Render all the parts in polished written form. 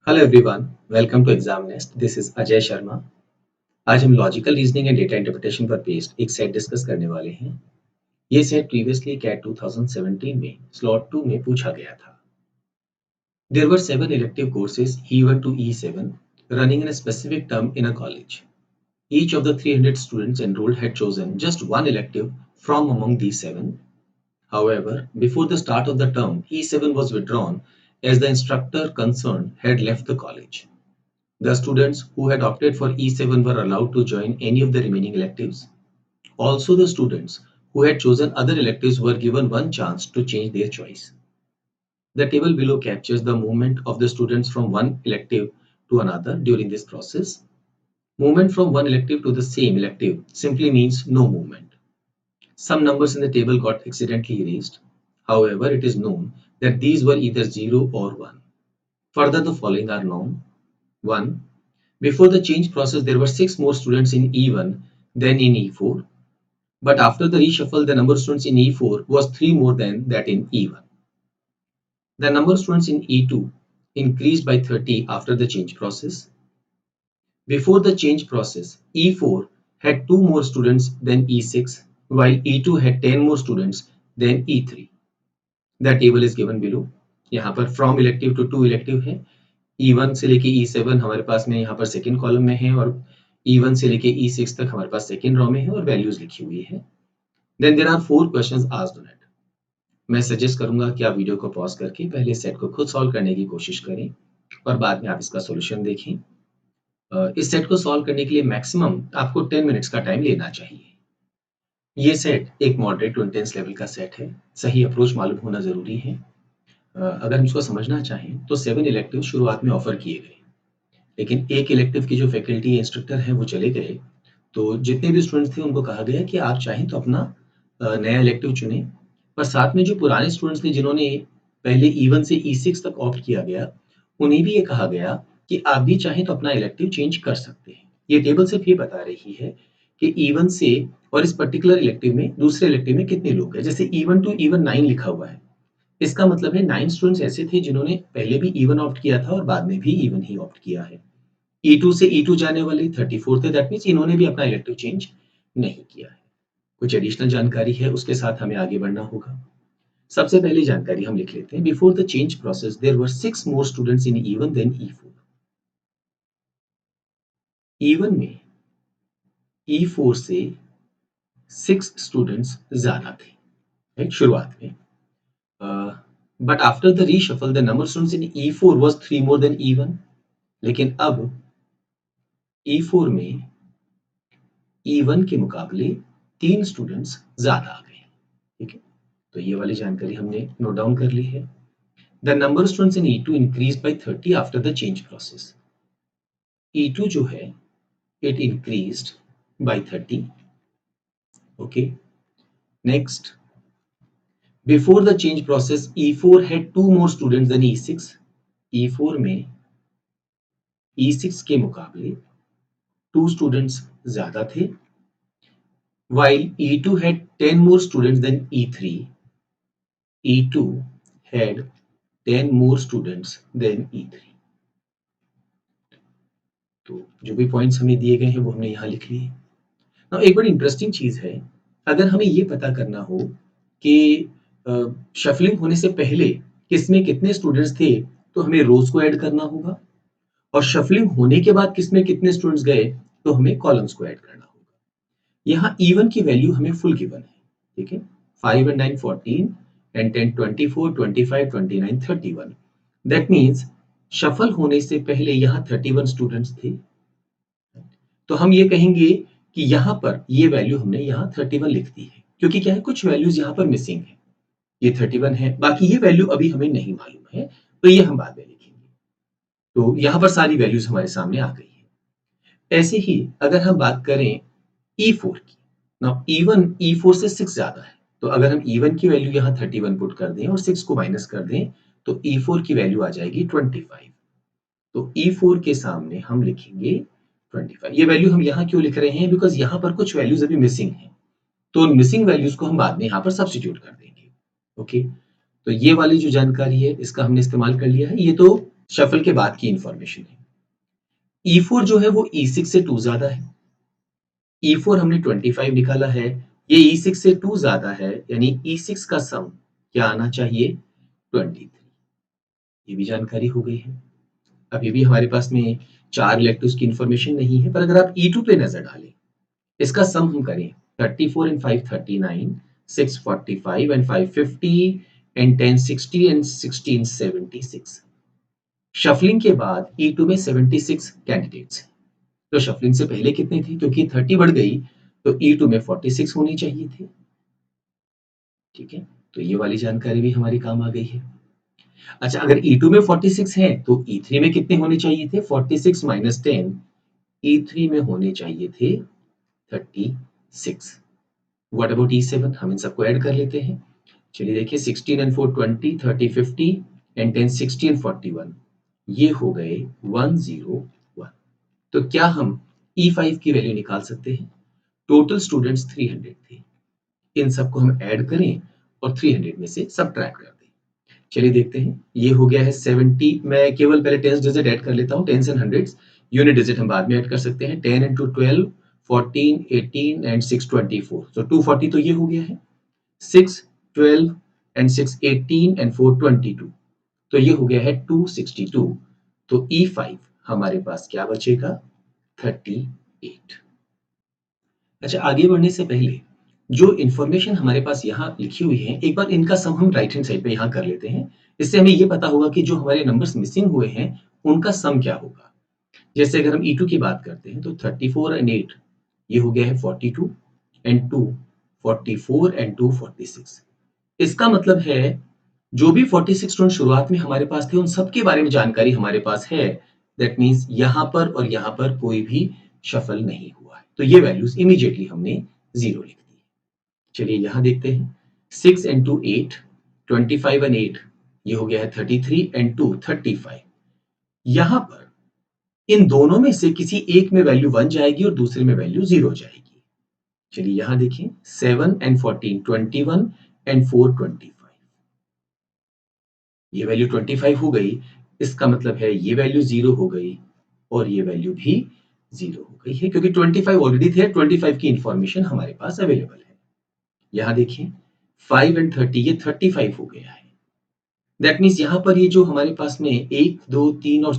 Hello everyone, welcome to exam nest. This is Ajay Sharma. आज हम logical reasoning and data interpretation पर based एक set discuss करने वाले हैं। ये सेट प्रीवियसली कैट 2017 में स्लॉट 2 में पूछा गया था। There were 7 elective courses E1 to E7 running in a specific term in a college. Each of the 300 students enrolled had chosen just one elective from among these 7. However, before the start of the term, E7 was withdrawn as the instructor concerned had left the college. The students who had opted for E7 were allowed to join any of the remaining electives. Also, the students who had chosen other electives were given one chance to change their choice. The table below captures the movement of the students from one elective to another during this process. Movement from one elective to the same elective simply means no movement. Some numbers in the table got accidentally erased. However, it is known that these were either 0 or 1. Further, the following are known. 1. Before the change process, there were 6 more students in E1 than in E4. But after the reshuffle, the number of students in E4 was 3 more than that in E1. The number of students in E2 increased by 30 after the change process. Before the change process, E4 had 2 more students than E6, while E2 had 10 more students than E3. The table is given below. यहाँ पर from elective to to elective है. E1 से लेके E7 हमारे पास में यहाँ पर second column में है और E1 से लेके E6 तक हमारे पास सेकेंड रो में है और वैल्यूज लिखी हुई है। Then there are 4 questions asked on it. मैं सजेस्ट करूंगा कि आप वीडियो को पॉज करके पहले सेट को खुद सॉल्व करने की कोशिश करें और बाद में आप इसका सॉल्यूशन देखें। इस सेट को सॉल्व करने के लिए मैक्सिमम आपको 10 मिनट्स का टाइम लेना चाहिए। ये सेट एक मॉडरेट टू इंटेंस लेवल का सेट है। सही अप्रोच मालूम होना जरूरी है। अगर हम इसको समझना चाहें तो 7 इलेक्टिव शुरुआत में ऑफर किए गए, लेकिन एक इलेक्टिव की जो फैकल्टी इंस्ट्रक्टर है वो चले गए। तो जितने भी स्टूडेंट्स थे उनको कहा गया कि आप चाहें तो अपना नया इलेक्टिव चुने, पर साथ में जो पुराने स्टूडेंट्स थे जिन्होंने पहले E1 से E6 तक ऑप्ट किया गया, उन्हें भी ये कहा गया कि आप भी चाहें तो अपना इलेक्टिव चेंज कर सकते हैं। ये टेबल सिर्फ ये बता रही है कि E1 से और इस पर्टिकुलर इलेक्टिव में दूसरे इलेक्टिव में कितने लोग हैं। जैसे E1 टू E1 9 लिखा हुआ है, इसका मतलब है 9 स्टूडेंट्स ऐसे थे जिन्होंने पहले भी E1 ऑप्ट किया था और बाद में भी E1 ही ऑप्ट किया है। E2 से E2 जाने वाले 34 थे, दैट मीन्स इन्होंने भी अपना इलेक्टिव चेंज नहीं किया है। कुछ एडिशनल जानकारी है, उसके साथ हमें आगे बढ़ना होगा। सबसे पहली जानकारी हम लिख लेते हैं। Before the change process there were 6 more students in E1 than E4। E1 में E4 से 6 स्टूडेंट्स ज्यादा थे, राइट, शुरुआत में। But after the reshuffle the number students in E4 was 3 more than E1। लेकिन अब E4 में E1 के मुकाबले 3 स्टूडेंट्स ज्यादा आ गए। ठीक है, तो ये वाली जानकारी हमने नोट डाउन कर ली है। The number of students in E2 increase by 30 after the change process. E2 जो है it increased by 30। Okay, next, before the change process E4 had 2 more students than E6। E4 में E6 के मुकाबले 2 students ज्यादा थे, while E2 had 10 more students than E3. E2 had 10 more students than E3. तो जो भी points हमें दिए गए हैं वो हमने यहाँ लिख लिए। नाउ एक बड़ी इंटरेस्टिंग चीज है, अगर हमें ये पता करना हो कि शफलिंग होने से पहले किसमें कितने स्टूडेंट्स थे, तो हमें रोज को ऐड करना होगा, और शफलिंग होने के बाद किसमें कितने स्टूडेंट्स गए तो हमें कॉलम्स को ऐड करना होगा। यहाँ E1 की वैल्यू हमें फुल गिवन है, ठीक है, 5 and 9 14 and 10 24 25 29 31। That means shuffle होने से पहले यहाँ 31 स्टूडेंट्स थे। तो हम ये कहेंगे कि यहाँ पर ये वैल्यू हमने यहाँ 31 लिख दी है, क्योंकि क्या है, कुछ वैल्यूज यहाँ पर मिसिंग है। ये 31 है, बाकी ये वैल्यू अभी हमें नहीं मालूम है, तो ये हम बाद में लिखेंगे। तो यहाँ पर सारी वैल्यूज हमारे सामने आ गई है। ऐसे ही अगर हम बात करें E4 की, नाउ E1 E4 से 6 ज्यादा है, तो अगर हम E1 की वैल्यू यहाँ 31 पुट कर दें और 6 को माइनस कर दें तो E4 की वैल्यू आ जाएगी 25। तो E4 के सामने हम लिखेंगे 25। ये वैल्यू हम यहाँ क्यों लिख रहे हैं, बिकॉज यहाँ पर कुछ वैल्यूज अभी मिसिंग है, तो उन मिसिंग वैल्यूज को हम बाद में यहाँ पर सब्स्टिट्यूट कर देंगे। ओके, तो ये वाली जो जानकारी है इसका हमने इस्तेमाल कर लिया है। ये तो शफल के बाद की इंफॉर्मेशन है। E4 जो है वो E6 से 2 ज्यादा है। E4 हमने 25 निकाला है, ये E6 से 2 ज्यादा है, यानी E6 का सम क्या आना चाहिए? 23। ये भी जानकारी हो गई है। अभी भी हमारे पास में 4 इलेक्ट्रोड्स की इंफॉर्मेशन नहीं है, पर अगर आप E2 पे नजर डालें, इसका सम हम करें 34 and 5 39, 6 45 and 5 50 and 10 60 and 16 76। Shuffling के बाद E2 में 76 कैंडिडेट्स हैं। तो शफलिंग से पहले कितने थे? क्योंकि 30 बढ़ गई तो E2 में 46 होनी चाहिए थे। ठीक है, तो ये वाली जानकारी भी हमारी काम आ गई है। अच्छा, अगर E2 में 46 है तो E3 में कितने होने चाहिए थे? 46 माइनस 10, E3 में होने चाहिए थे 36। What about E7? हम इन सबको ऐड कर लेते हैं। चलिए देखिए, 16 and 4 20, 30 50 and 10 60 and 41, ये हो गए 101। तो क्या हम E5 की वैल्यू निकाल सकते हैं? टोटल स्टूडेंट्स 300 थे, इन सबको हम ऐड करें और 300 में से सबट्रैक्ट कर दें। चलिए देखते हैं, ये हो गया है 70। मैं केवल पहले टेंस डिजिट ऐड कर लेता हूँ, tens and hundreds. Unit digit हम बाद में ऐड कर सकते हैं। 10 into 12, 14, 18 and 6 24, तो 240 तो ये हो गया है। 6 12 and 6 18 and 4 22, तो ये हो गया है 262। तो E5 हमारे पास क्या बचेगा? 38। अच्छा, आगे बढ़ने से पहले जो इन्फॉर्मेशन हमारे पास यहाँ लिखी हुई है, एक बार इनका सम हम राइट हैंड साइड पे यहाँ कर लेते हैं। इससे हमें ये पता होगा कि जो हमारे नंबर्स मिसिंग हुए हैं उनका सम क्या होगा। जैसे अगर हम E2 की बात करते हैं तो 34 and 8, ये हो गया है 42 and 2 44 and 2 46। इसका मतलब है जो भी 46 स्टूडेंट शुरुआत में हमारे पास थे उन सबके बारे में जानकारी हमारे पास है। दैट मीन्स यहाँ पर और यहाँ पर कोई भी शफल नहीं हुआ है, तो ये वैल्यूज इमीडिएटली हमने 0 लिख दी। चलिए यहाँ देखते हैं, 6 and 2 8, 25 and 8, ये हो गया है 33 and 2 35। यहाँ पर इन दोनों में से किसी एक में वैल्यू 1 जाएगी और दूसरे में वैल्यू 0 जाएगी। चलिए यहाँ देखें, 7 and 14 21 and 4 25, ये वैल्यू 25 हो गई। इसका मतलब है ये वैल्यू 0 हो गई और ये वैल्यू भी 0 हो गई है, क्योंकि 25 ऑलरेडी थे, 25 की इंफॉर्मेशन हमारे पास अवेलेबल है। यहाँ देखिए, 5 and 30, ये 35 हो गया है। दैट मीन्स यहाँ पर ये जो हमारे पास में 1 2 3 और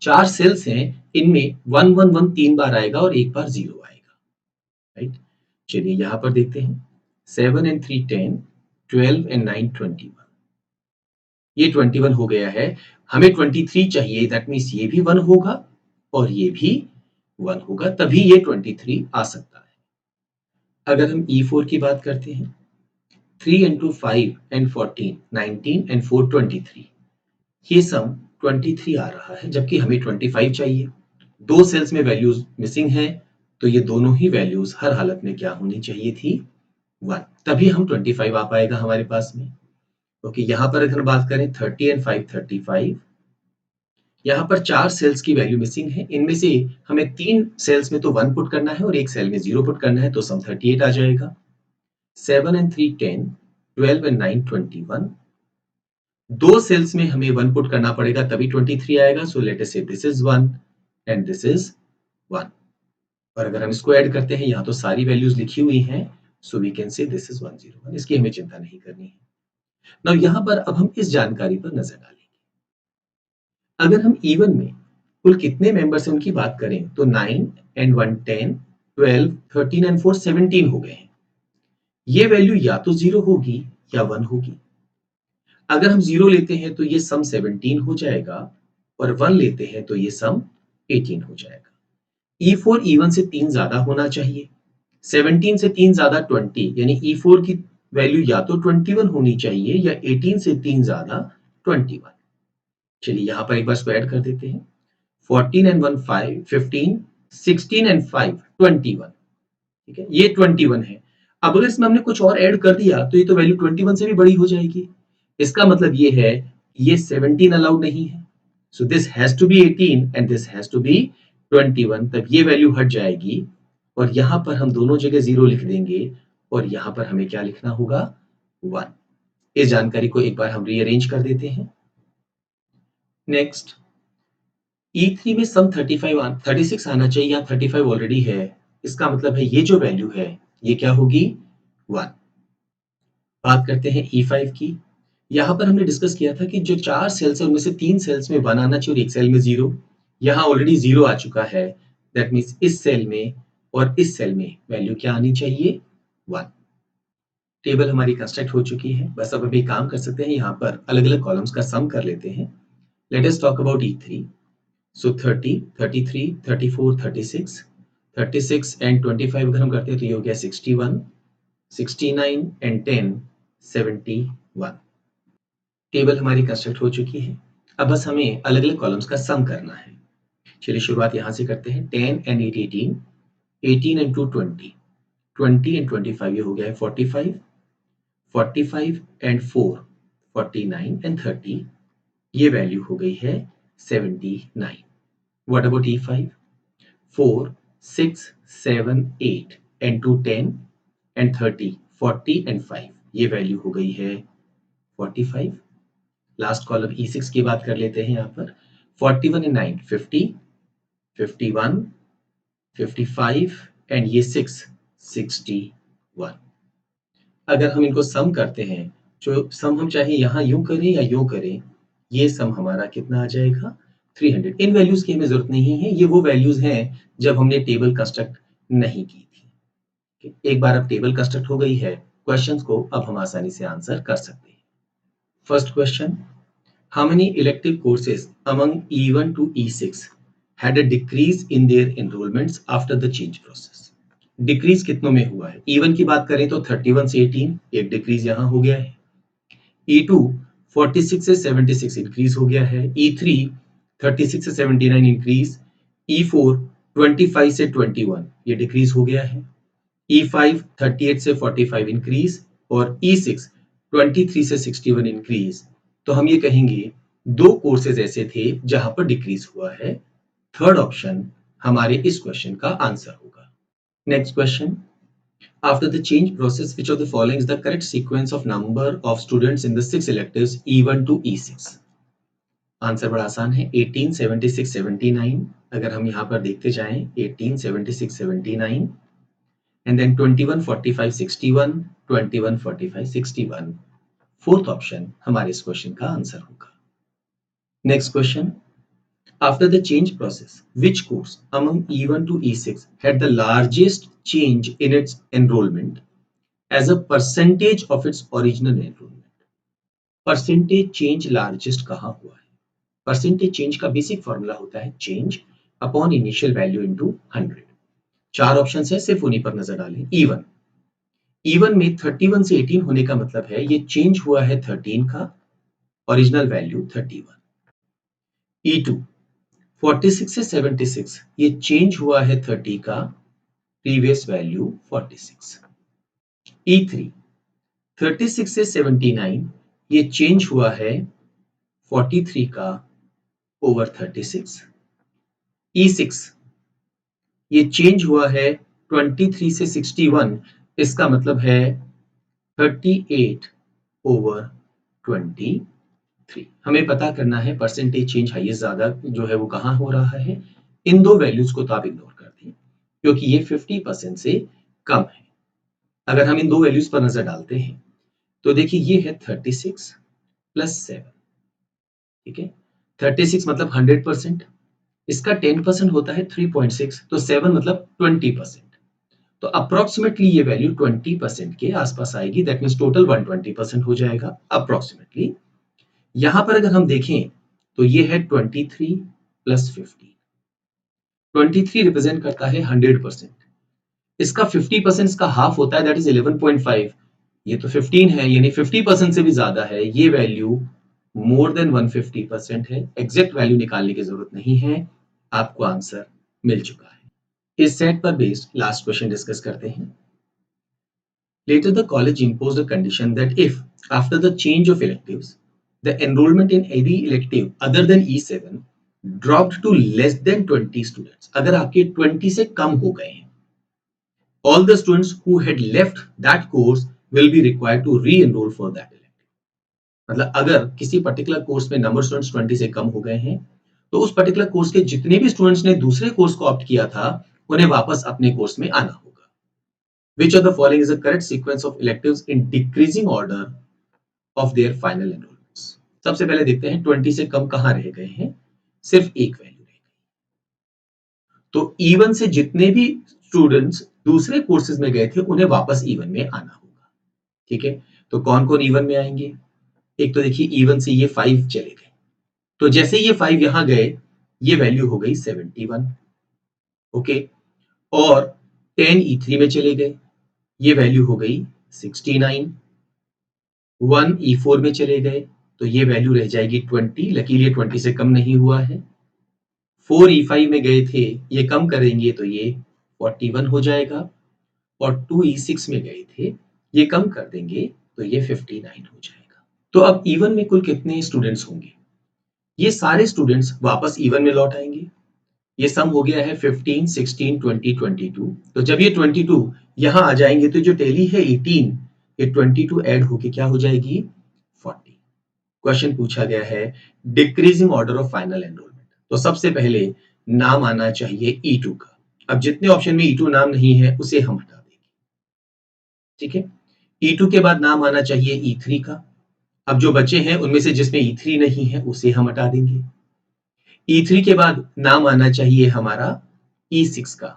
4 सेल्स हैं, इनमें 1 1 1 3 बार आएगा और एक बार 0 आएगा। राइट, चलिए यहाँ पर देखते हैं, 7 and 3 10, 12 and 9 21, ये 21 हो गया है। हमें 23 चाहिए, दैट मीन्स ये भी 1 होगा और ये भी 1 होगा, तभी ये 23 आ सकता है। अगर हम E4 की बात करते हैं, 3 into 5 and 14 19 and 4 23, ये सम 23 आ रहा है, जबकि हमें 25 चाहिए। दो सेल्स में वैल्यूज मिसिंग है, तो ये दोनों ही वैल्यूज हर हालत में क्या होनी चाहिए थी? 1, तभी हम 25 आ पाएगा हमारे पास में। क्योंकि यहाँ पर अगर बात करें 30 and 5 35, यहाँ पर 4 सेल्स की वैल्यू मिसिंग है, इनमें से हमें 3 सेल्स में तो 1 पुट करना है और एक सेल में 0 पुट करना है, तो सम 38 आ जाएगा। 7 and 3 10, 12 and 9 21, दो सेल्स में हमें 1 पुट करना पड़ेगा तभी 23 आएगा। सो लेट अस से this is 1 and this is 1, और अगर हम इसको ऐड करते हैं, यहाँ तो सारी वैल्यूज लिखी हुई हैं, so we can say this is 101। इसकी हमें चिंता नहीं करनी है। नाउ यहाँ पर अब हम इस जानकारी पर नजर डालेंगे। अगर हम इवन में कुल कितने मेंबर्स हैं उनकी बात करें तो 9 and 1 10, 12 13 and 4 17 हो गए हैं। ये वैल्यू या तो 0 होगी या 1 होगी। अगर हम 0 लेते हैं तो ये सम 17 हो जाएगा और 1 लेते हैं तो ये सम 18 हो जाएगा। E4 E1 से 3 ज्यादा होना चाहिए। 17 से 3 ज्यादा 20, यानी E4 की वैल्यू या तो 21 होनी चाहिए या 18 से 3 ज्यादा 21। चलिए यहाँ पर एक बार इसको ऐड कर देते हैं। 14 and 1 5 15, 16 and 5 21, ठीक है, ये 21 है। अब अगर इसमें हमने कुछ और ऐड कर दिया तो ये तो वैल्यू 21 से भी बड़ी हो जाएगी। इसका मतलब ये है ये 17 अलाउड नहीं है, so this has to be 18 and this has to be 21, तब ये वैल्यू हट जाएगी और यहाँ पर हम दोनों जगह 0 लिख देंगे और यहाँ पर हमें क्या लिखना होगा? 1। इस जानकारी को एक बार हम रीअरेंज कर देते हैं। नेक्स्ट E3 में सम 36 आना चाहिए, यहाँ 35 ऑलरेडी है, इसका मतलब है ये जो वैल्यू है ये क्या होगी 1। बात करते हैं E5 की। यहाँ पर हमने डिस्कस किया था कि जो 4 सेल्स है उनमें से 3 सेल्स में 1 आना चाहिए और एक सेल में 0। यहाँ ऑलरेडी 0 आ चुका है, दैट मीन्स इस सेल में और इस सेल में वैल्यू क्या आनी चाहिए 1। टेबल हमारी कंस्ट्रक्ट हो चुकी है, बस अब अभी काम कर सकते हैं, यहाँ पर अलग-अलग कॉलम्स का सम कर लेते हैं। Let us talk about E3। So 30, 33, 34, 36, 36 and 25 अगर हम करते हैं तो ये हो गया 61, 69 एंड 10, 71। टेबल हमारी कंस्ट्रक्ट हो चुकी है, अब बस हमें अलग-अलग कॉलम्स का सम करना है। चलिए शुरुआत यहाँ से करते हैं। 10 एंड 8 18, 18 एंड 2 20, 20 एंड 25 ये हो गया है 45, 45 एंड 4 49 एंड 30, ये वैल्यू हो गई है 79। What about E5? 4 6 7 8 and 2 10 and 30 40 and 5, ये वैल्यू हो गई है 45। लास्ट कॉलम E6 की बात कर लेते हैं यहाँ पर। 41 एंड 9 50, 51, 55 एंड ये 6 61। अगर हम इनको सम करते हैं, जो सम हम चाहे यहाँ यूं करें या यूं करें, ये सम हमारा कितना आ जाएगा 300। इन वैल्यूज की हमें जरूरत नहीं है, ये वो वैल्यूज हैं जब हमने टेबल कंस्ट्रक्ट नहीं की थी। एक बार अब टेबल कंस्ट्रक्ट हो गई है, क्वेश्चंस को अब हम आसानी से आंसर कर सकते हैं। First question, how many elective courses among E1 to E6 had a decrease in their enrollments after the change process? Decrease कितनों में हुआ है? E1 की बात करें तो 31 से 18 एक डिक्रीज यहां हो गया है। E2 46 से 76 इंक्रीज हो गया है। E3 36 से 79 इंक्रीज। E4 25 से 21 ये डिक्रीज हो गया है। E5 38 से 45 इंक्रीज और E6 23 से 61 इंक्रीज। तो हम ये कहेंगे दो कोर्सेज ऐसे थे जहां पर डिक्रीज हुआ है। थर्ड ऑप्शन हमारे इस क्वेश्चन का आंसर होगा। Next question, after the change process which of the following is the correct sequence of number of students in the 6 electives E1 to E6? Answer बड़ा आसान है, 18 76 79। अगर हम यहाँ पर देखते जाएं 18 76 79 and then 21 45 61, 21 45 61। फोर्थ ऑप्शन हमारे इस क्वेश्चन का आंसर होगा। Next question, after the change process which course among E1 to E6 had the largest change in its enrollment as a percentage of its original enrollment? Percentage change largest कहाँ हुआ है? Percentage change का basic formula होता है change upon initial value into 100। चार options है, सिर्फ उन्हीं पर नजर डालें। E1 में 31 से 18 होने का मतलब है ये चेंज हुआ है 13 का, ओरिजिनल वैल्यू 31। E2 46 से 76 ये चेंज हुआ है 30 का, प्रीवियस वैल्यू 46। E3 36 से 79 ये चेंज हुआ है 43 का ओवर 36। E6 ये चेंज हुआ है 23 से 61, इसका मतलब है 38 ओवर 23। हमें पता करना है परसेंटेज चेंज हाईएस्ट ज्यादा जो है वो कहाँ हो रहा है। इन दो वैल्यूज को तो आप इग्नोर कर दें क्योंकि ये 50% से कम है। अगर हम इन दो वैल्यूज पर नजर डालते हैं तो देखिए ये है 36 प्लस 7, ठीक है। 36 मतलब 100%, इसका 10% होता है 3.6, तो 7 मतलब 20%। तो अप्रोक्सीमेटली ये वैल्यू 20% के आसपास आएगी, दैट मीन्स टोटल 120% हो जाएगा अप्रोक्सीमेटली। यहां पर अगर हम देखें तो ये है 23 प्लस 50। 23 रिप्रेजेंट करता है 100%, इसका 50% इसका हाफ होता है, दैट इज 11.5। ये तो 15 है, यानी 50% से भी ज्यादा है। ये वैल्यू मोर देन 150% है। एग्जैक्ट वैल्यू निकालने की जरूरत नहीं है, आपको आंसर मिल चुका है। इस सेट पर बेस्ड लास्ट क्वेश्चन डिस्कस करते हैं। Later, the college imposed a condition that if, after the change of electives, the enrollment in any elective other than E7 dropped to less than 20 students, अगर आपके 20 से कम हो गए हैं, all the students who had left that course will be required to re-enroll for that elective. मतलब अगर किसी particular course में नंबर स्टूडेंट्स 20 से कम हो गए हैं, तो उस पर्टिकुलर कोर्स के जितने भी स्टूडेंट्स ने दूसरे कोर्स को ऑप्ट किया था, उन्हें वापस अपने कोर्स में आना होगा। Which of the following is the correct sequence of electives in decreasing order of their final enrolments? सबसे पहले देखते हैं 20 से कम कहां रह गए हैं, सिर्फ एक वैल्यू रह गई। तो E1 से जितने भी स्टूडेंट्स दूसरे कोर्सेज में गए थे, उन्हें वापस E1 में आना होगा। ठीक है, तो कौन कौन E1 में आएंगे? एक तो देखिए E1 से ये 5 चले गए, तो जैसे ये 5 यहां गए, ये वैल्यू हो गई 71। ओके, और 10 E3 में चले गए, ये वैल्यू हो गई 69। 1 E4 में चले गए, तो ये वैल्यू रह जाएगी 20, लकीली 20 से कम नहीं हुआ है। 4 E5 में गए थे, ये कम करेंगे तो ये 41 हो जाएगा, और 2 E6 में गए थे, ये कम कर देंगे तो ये 59 हो जाएगा। तो अब E1 में कुल कितने स्टूडेंट्स होंगे? ये सारे स्टूडेंट्स वापस E1 में लौट आएंगे। ये सम हो गया है 15, 16, 20, 22। तो जब ये 22 यहां आ जाएंगे, तो जो टेली है 18, ये 22 ऐड होके क्या हो जाएगी? 40। क्वेश्चन पूछा गया है decreasing order of final enrolment, तो सबसे पहले नाम आना चाहिए E2 का। अब जितने ऑप्शन में E2 नाम नहीं है, उसे हम हटा देंगे। ठीक है, E2 के बाद नाम आना चाहिए E3 का। अब जो बचे हैं उनमें से जिसमें E3 नहीं है, उसे हम हटा देंगे। E3 के बाद नाम आना चाहिए हमारा E6 का।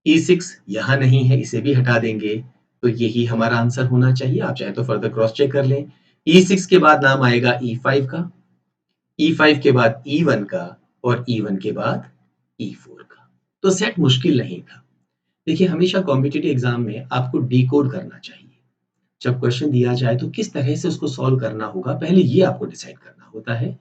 E6 यहां नहीं है, इसे भी हटा देंगे। तो यही हमारा आंसर होना चाहिए। आप चाहे तो फर्दर क्रॉस चेक कर लें। E6 के बाद नाम आएगा E5 का, E5 के बाद E1 का, और E1 के बाद E4 का। तो सेट मुश्किल नहीं था। देखिए, हमेशा कॉम्पिटिटिव एग्जाम में आपको डिकोड करना चाहिए। जब क्वेश्चन दिया जाए तो किस तरह से उसको सॉल्व करना होगा, पहले ये आपको डिसाइड करना होता है।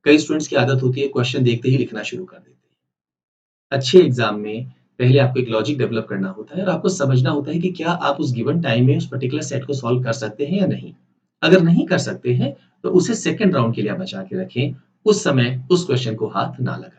कई स्टूडेंट्स की आदत होती है क्वेश्चन देखते ही लिखना शुरू कर देते हैं। अच्छे एग्जाम में पहले आपको एक लॉजिक डेवलप करना होता है, और आपको समझना होता है कि क्या आप उस गिवन टाइम में उस पर्टिकुलर सेट को सॉल्व कर सकते हैं या नहीं। अगर नहीं कर सकते हैं, तो उसे सेकंड राउंड के लिए आप बचा के रखें। उस समय उस क्वेश्चन को हाथ ना लगाएं।